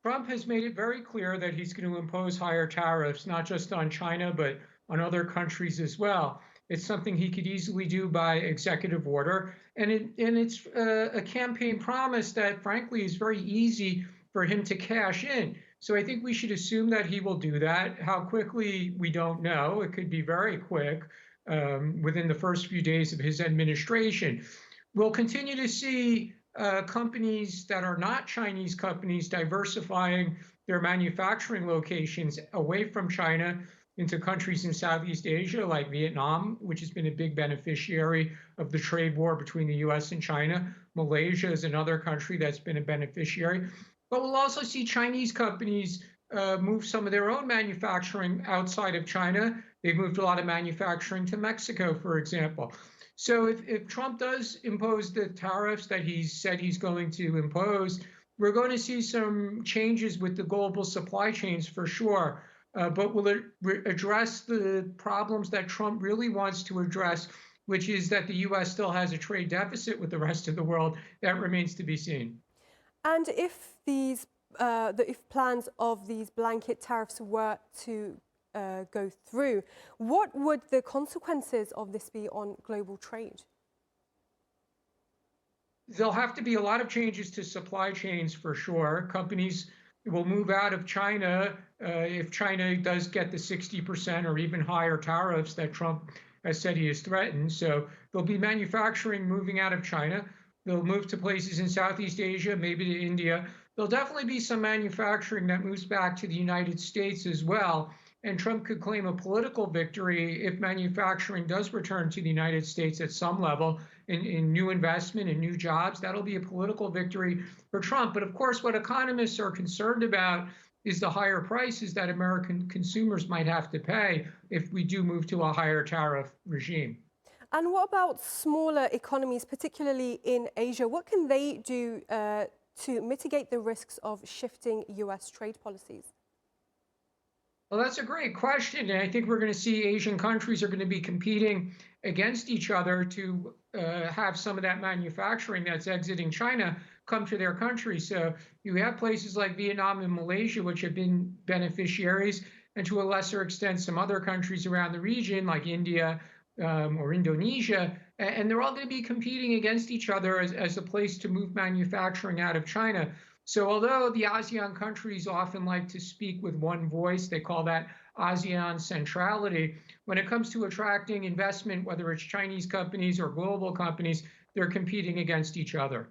Trump has made it very clear that he's going to impose higher tariffs, not just on China, but on other countries as well. It's something he could easily do by executive order. And it's a campaign promise that, frankly, is very easy for him to cash in. So I think we should assume that he will do that. How quickly, we don't know. It could be very quick, within the first few days of his administration. We'll continue to see companies that are not Chinese companies diversifying their manufacturing locations away from China into countries in Southeast Asia, like Vietnam, which has been a big beneficiary of the trade war between the US and China. Malaysia is another country that's been a beneficiary. But we'll also see Chinese companies move some of their own manufacturing outside of China. They've moved a lot of manufacturing to Mexico, for example. So if Trump does impose the tariffs that he's said he's going to impose, we're going to see some changes with the global supply chains for sure. But will it address the problems that Trump really wants to address, which is that the U.S. still has a trade deficit with the rest of the world? That remains to be seen. And if if plans of these blanket tariffs were to go through, what would the consequences of this be on global trade? There'll have to be a lot of changes to supply chains for sure. Companies will move out of China if China does get the 60% or even higher tariffs that Trump has said he has threatened. So there'll be manufacturing moving out of China. They'll move to places in Southeast Asia, maybe to India. There'll definitely be some manufacturing that moves back to the United States as well. And Trump could claim a political victory if manufacturing does return to the United States at some level in new investment and new jobs. That'll be a political victory for Trump. But of course, what economists are concerned about is the higher prices that American consumers might have to pay if we do move to a higher tariff regime. And what about smaller economies, particularly in Asia? What can they do to mitigate the risks of shifting US trade policies? Well, that's a great question. And I think we're going to see Asian countries are going to be competing against each other to have some of that manufacturing that's exiting China come to their country. So you have places like Vietnam and Malaysia, which have been beneficiaries, and to a lesser extent, some other countries around the region like India or Indonesia. And they're all going to be competing against each other as a place to move manufacturing out of China. So although the ASEAN countries often like to speak with one voice, they call that ASEAN centrality. When it comes to attracting investment, whether it's Chinese companies or global companies, they're competing against each other.